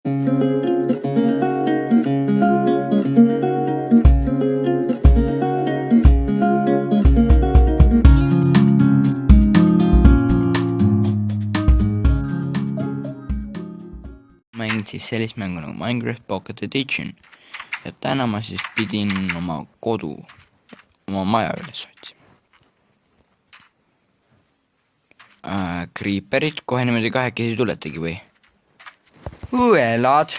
Mängin siis sellist mängu nagu Minecraft Pocket Edition ja täna ma siis pidin oma maja üles otsima. Creeperid, kohe niimoodi kahekesi tuletegi või? Õelad!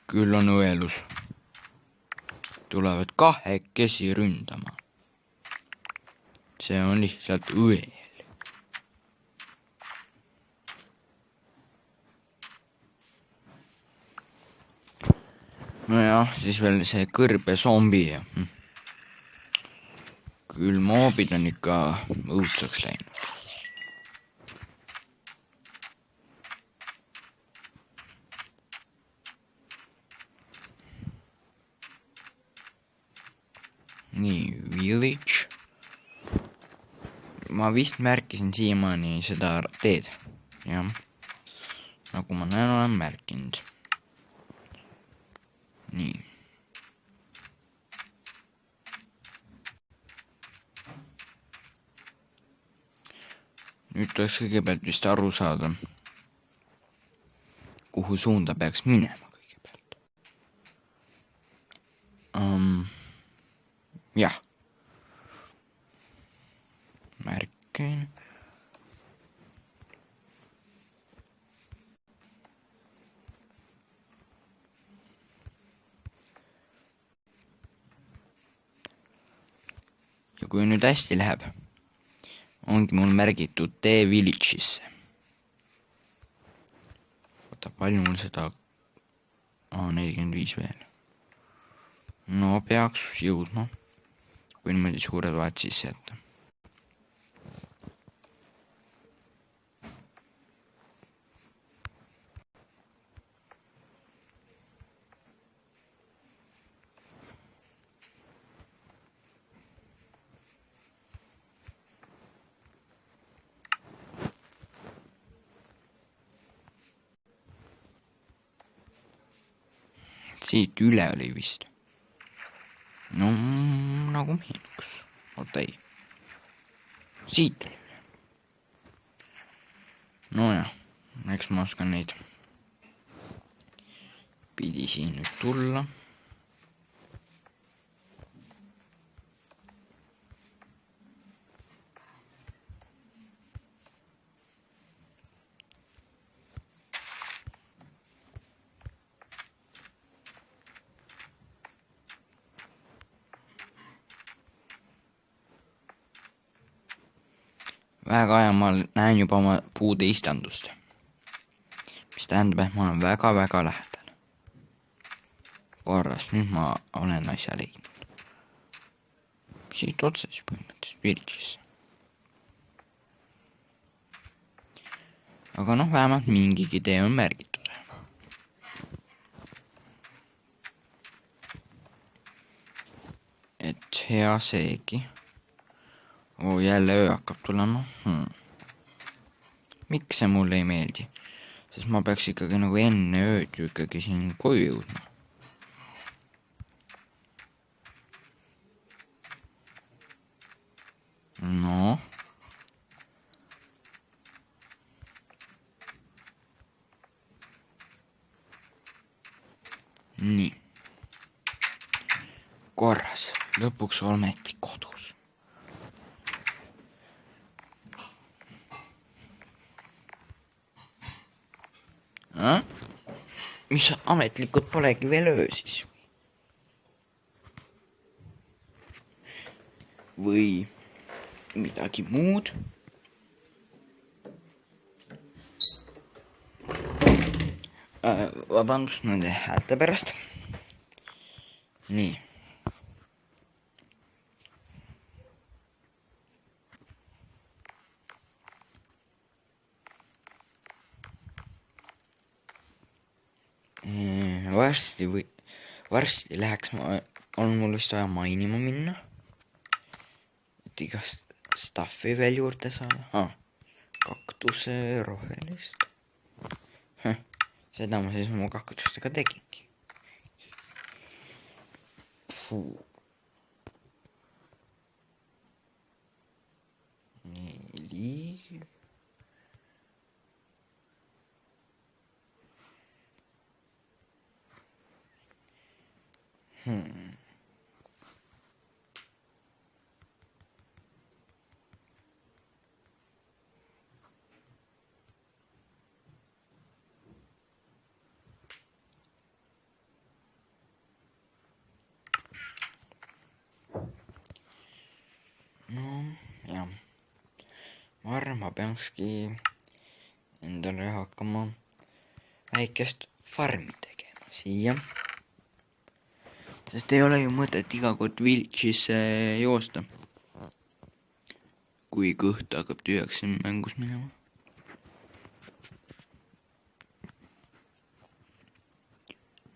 Küll on õelus. Tulevad kahekesi ründama. See on lihtsalt õel. Nojah, siis veel see kõrbezombi ja küll moobid on ikka õudsaks läinud. Nii, village. Ma vist märkisin siiamaani seda teed. Jah, nagu ma näen, olen märkinud. Nii. Nüüd tuleks kõigepealt vist aru saada, kuhu suunda peaks minema kõigepealt. Jah. Märkin. Ja kui nüüd hästi läheb, ongi mul märgitud tee village'isse. Oota, palju mul seda... 45 veel. No peaks jõudma, kui niimoodi suured vahed sisse jätta. Siit üle oli vist. No nagu meenuks. Oota ei. Siit oli üle. Nojah, eks ma oskan neid. Pidi siin nüüd tulla. Väga aja ma näen juba oma puude istandust, mis tähendab, et ma olen väga-väga lähedal. Korras, nüüd ma olen asja leidnud. Siit otsa siis põhimõtteliselt village'isse. Aga noh, vähemalt mingigi tee on märgitud. Et hea seegi. Jälle öö hakkab tulema. Miks see mulle ei meeldi? Sest ma peaks ikkagi nagu enne ööd ju ikkagi siin koju jõudma. No. Nii. Korras. Lõpuks olmeti kodus. Mis ametlikud polegi veel öö siis? Või midagi muud? Vabandust nende häälte pärast. Nii. Varsti läheks on mul vist vaja mainima minna. Et igast stuffi veel juurde saada. kaktuse rohelist. Seda ma siis oma kaktustega tegingi. Nii. No jah, ma arvan, ma peakski endale hakkama väikest farmi tegema siia. Sest ei ole ju mõtet iga kord Village'isse joosta, kui kõht hakkab tühjaks mängus minema.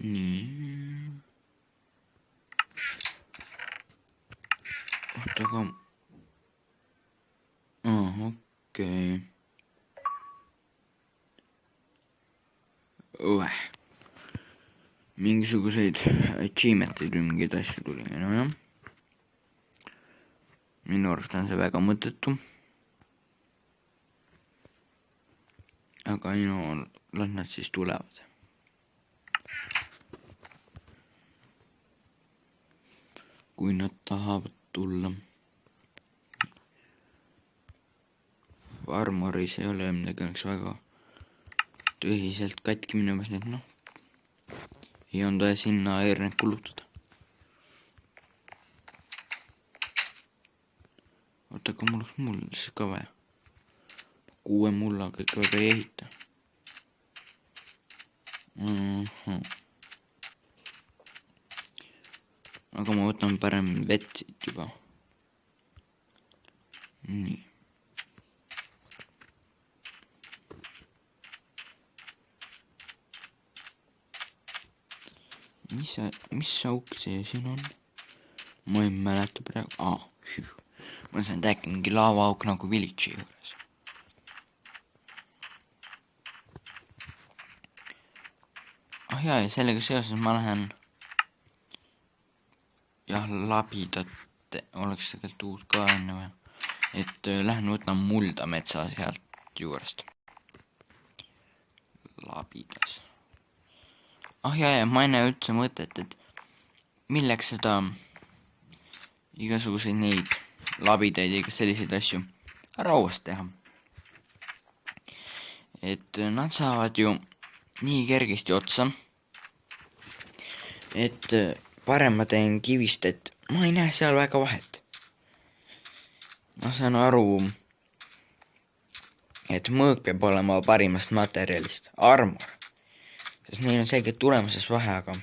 Nii. Oota, aga... okei. Mingisuguseid achievement'id või mingeid asju tuli, no jah. Minu arust on see väga mõttetu. Aga las nad siis tulevad. Kui nad tahavad tulla. Armoris ei ole midagi, oleks väga tõsiselt katki minemas, nii et noh. Ei on taja sinna airnet kulutada. Oota, aga mul oleks muldesse ka vaja. 6 mullaga ikka väga ei ehita. Aga ma võtan parem vett siit juba. Nii. Mis auk see siin on? Ma ei mäleta praegu. Ma sain äkki mingi laavaauk nagu Village'i juures. Ja sellega seoses ma lähen labidat oleks tegelikult uut ka enne või. Et lähen võtan mulda metsa sealt juurest. Labidas. Ma ei näe üldse mõtet, et milleks seda igasuguseid neid labidaid ja selliseid asju rauast teha. Et nad saavad ju nii kergesti otsa, et parem ma teen kivist, et ma ei näe seal väga vahet. Ma saan aru, et mõõk peab olema parimast materjalist, armor. Sest neil on selgelt tulemuses vahe, aga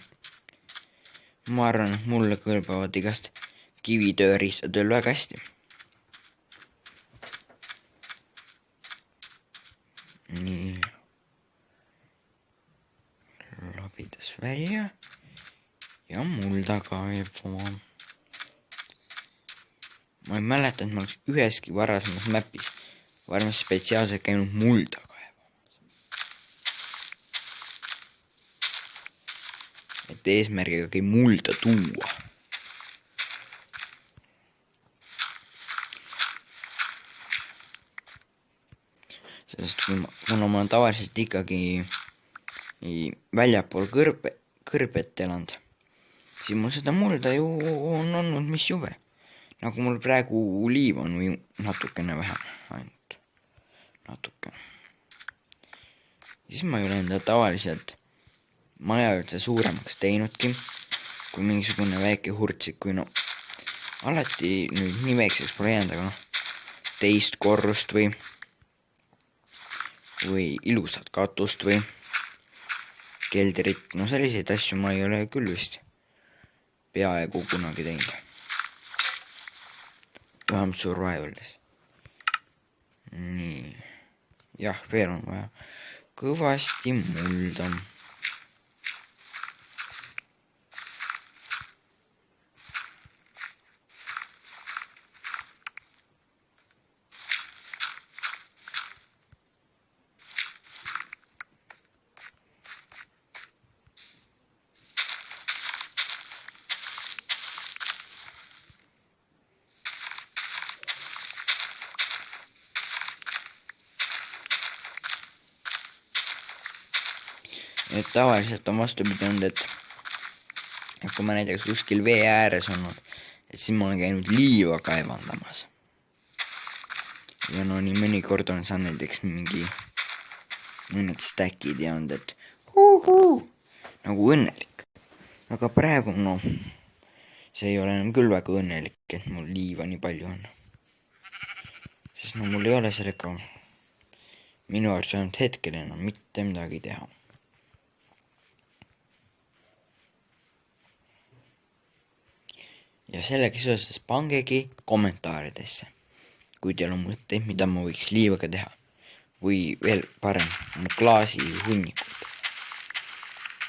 ma arvan, et mulle kõlbavad igast kivitööriistadel väga hästi. Nii. Labidas välja. Ja mulda kaevama. Ma ei mäleta, et ma oleks üheski varasemas mapis varem spetsiaalselt käinud mulda kaevamas. Et eesmärgiga mulda tuua. Sest kuna ma olen tavaliselt ikkagi väljapool kõrbet elanud, siis mul seda mulda ju on olnud mis juve. Nagu mul praegu liiv on või natukene vähem, ainult natukene. Siis ma ei ole enda tavaliselt maja üldse suuremaks teinudki, kui mingisugune väike hurtsik, kui alati nüüd nii väikseks pole jäänud, aga teist korrust või ilusat katust või keldrit, selliseid asju ma ei ole küll vist peaaegu kunagi teinud. Vähemalt survivalis. Nii. Jah, veel on vaja kõvasti mulda. et tavaliselt on vastupidi olnud, et kui ma näiteks kuskil vee ääres olnud, et siis ma olen käinud liiva kaevandamas. Ja no nii mõnikord on saanud näiteks mõned stackid ja olnud, et nagu õnnelik. Aga praegu see ei ole enam küll väga õnnelik, et mul liiva nii palju on. Sest mul ei ole sellega minu arust ainult hetkel enam mitte midagi teha. Ja sellega seoses pangegi kommentaaridesse, kui teil on mõtteid, mida ma võiks liivaga teha. Või veel parem, mu klaasi hunnikud.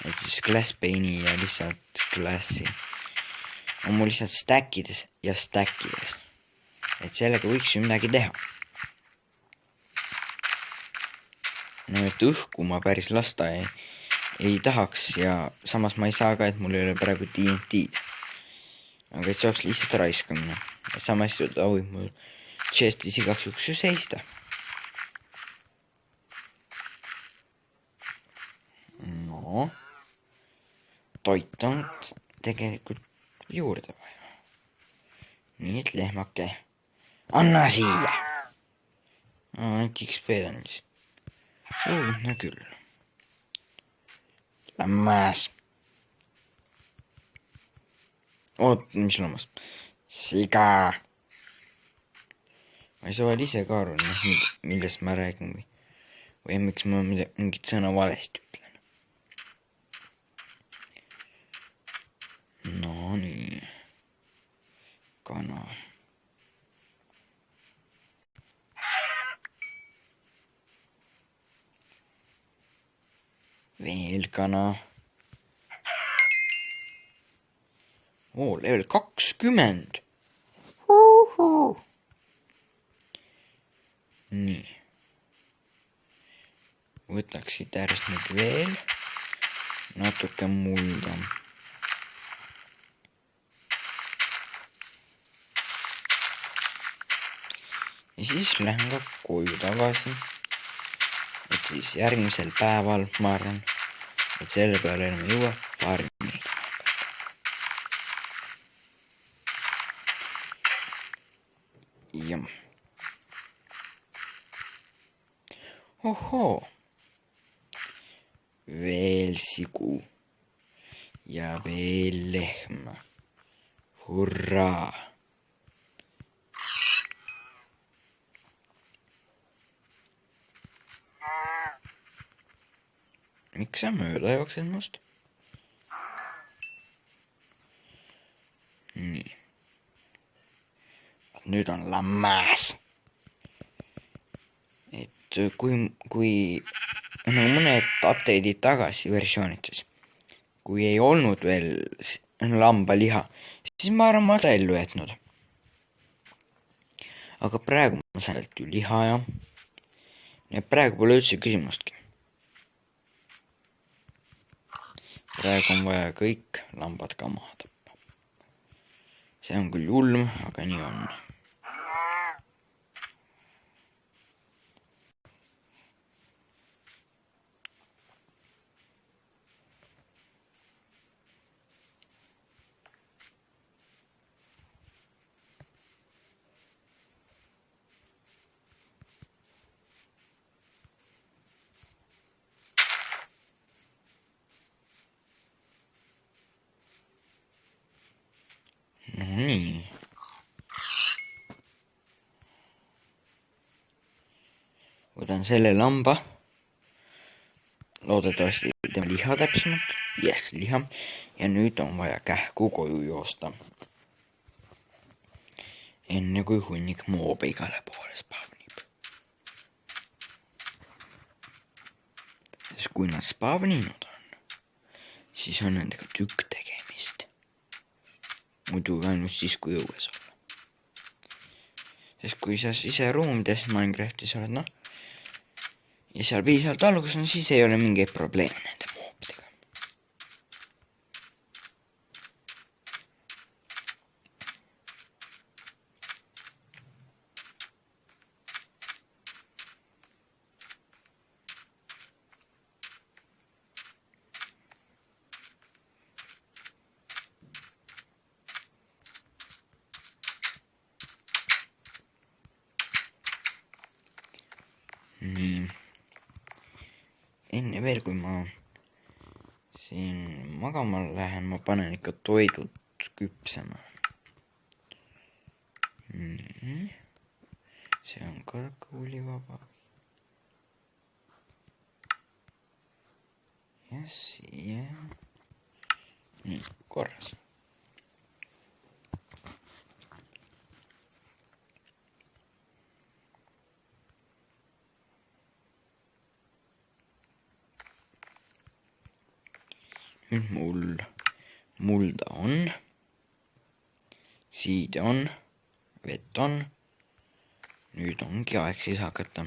Et siis glasspane'i ja lihtsalt glassi on mul lihtsalt stackides ja stackides. Et sellega võiks ju midagi teha. No et õhku ma päris lasta ei tahaks ja samas ma ei saa ka, et mul ei ole praegu TNT-d. Aga et see oleks lihtsalt raiskamine. Et samas ta võib mul chestis igaks juhuks ju seista. No, toit on tegelikult juurde vaja. Nii et lehmake, anna siia! XP-d on siis. No küll. Lammas. Oot, mis lammas? Siga! Ma ei saa veel ise ka aru, millest ma räägin või miks ma mingit sõna valesti ütlen. No nii. Kana. Veel kana. Level 20. Nii. Võtaks siit äärest nüüd veel natuke mulda. Ja siis lähen ka koju tagasi. Et siis järgmisel päeval ma arvan, et selle peale enam ei jõua farmida. Jah. Ohoo. Veel sigu. Ja veel lehm. Hurraa. Miks sa mööda jooksed must? Nii. Nüüd on lammas. Et kui mõned update'id tagasi versioonid siis, kui ei olnud veel lambaliha, siis ma arvan, ma olen ellu jätnud. Aga praegu ma saan sealt ju liha ja praegu pole üldse küsimustki. Praegu on vaja kõik lambad ka maha tappa. See on küll julm, aga nii on. Nii. Võtan selle lamba. Loodetavasti teeme liha täpsemalt. Yes, liha. Ja nüüd on vaja kähku koju joosta. Enne kui hunnik moobe igale poole spavnib. Sest kui nad spavninud on, siis on nendega tükk tegemist. Muidugi ainult siis, kui õues olla. Sest kui sa ise ruumides Minecraftis oled, ja seal piisavalt algus on, siis ei ole mingeid probleeme nende moobidega. nii. Enne veel, kui ma siin magama lähen, ma panen ikka toidud küpsema. Nii. See on ka kuulivaba. Ja siia. Nii, korras. Nüüd mul mulda on, siide on, vett on. Nüüd ongi aeg siis hakata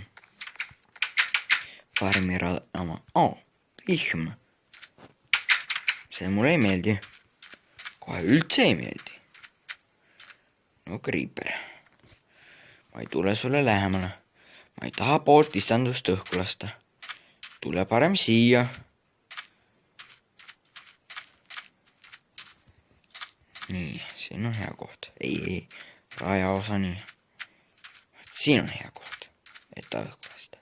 farmi radama. Vihm. See mulle ei meeldi. Kohe üldse ei meeldi. No Creeper. Ma ei tule sulle lähemale. Ma ei taha poolt istandust õhku lasta. Tule parem siia. Nii, siin on hea koht. Ei, raja osa nii. Siin on hea koht, et ta õhku lasta.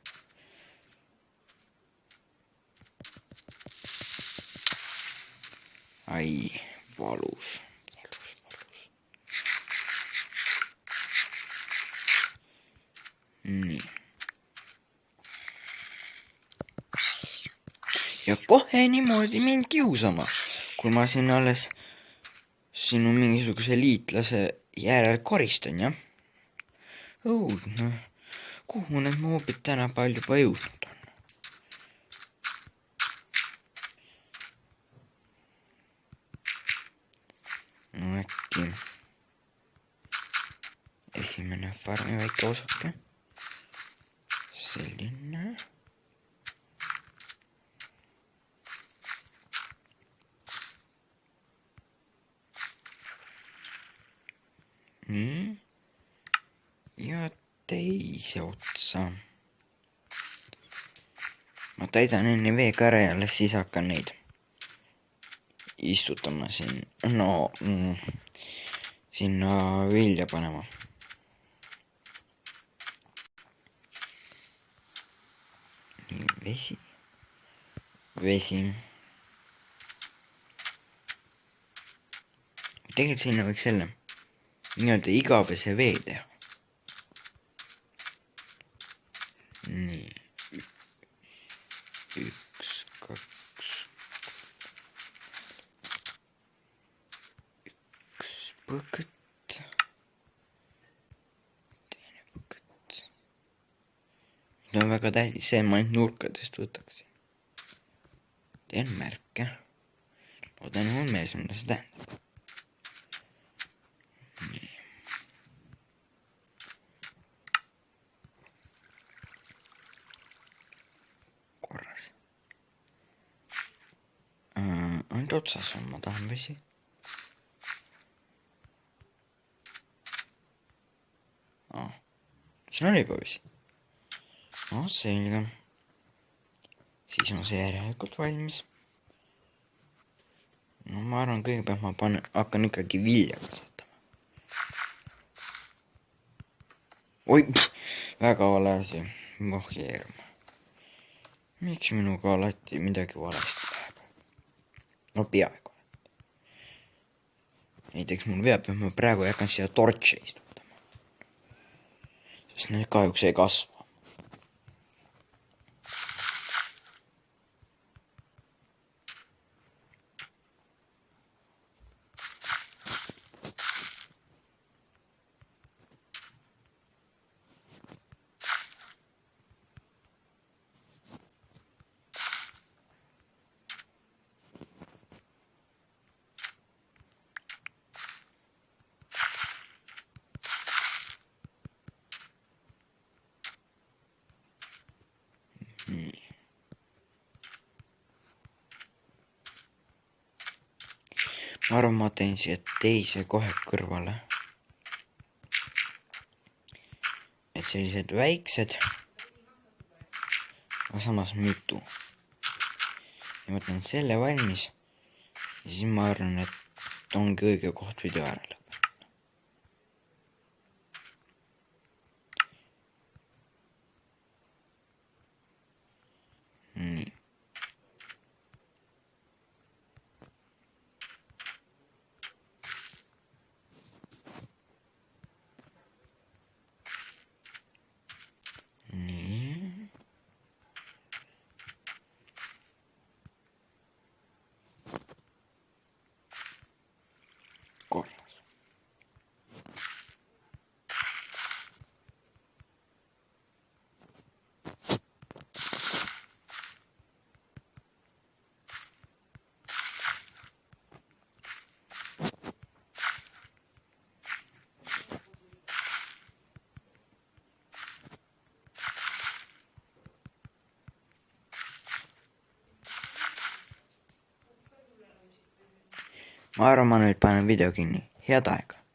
Ai, valus. Nii. Ja kohe niimoodi mind kiusama, kui ma siin alles sinu mingisuguse liitlase järel koristan, jah? Õudne. Kuhu need moobid tänapäeval juba jõudnud on? No äkki esimene farmi väike osake. Selline. Nii. Ja teise otsa. Ma täidan enne veega ära ja alles siis hakkan neid istutama siin. No, sinna vilja panema. Nii, vesi. Vesi. Tegelikult sinna võiks selle nii-öelda igavese vee teha. Nii. 1, 2. 1 põket. Teine põket. Nüüd on väga tähtis see, ma ainult nurkadest võtaksin. Teen märke. Loodan mul mees, mida see tähendab. Ainult otsas on, ma tahan vesi. Siin oli juba vesi. Selge. Siis on see järelikult valmis. No ma arvan, kõigepealt ma hakkan ikkagi vilja kasvatama. Oi, väga vale asi. Mohjeerma. Miks minuga alati midagi valesti läheb? No peaaegu. Näiteks mul veab, et ma praegu jäkan siia tortše istutama. Sest need kahjuks ei kasva. Ma arvan, ma teen siia teise kohe kõrvale. Et sellised väiksed, aga samas mitu. Ja ma teen selle valmis ja siis ma arvan, et ongi õige koht video ära lõpetada. ma arvan, ma nüüd panen video kinni, head aega.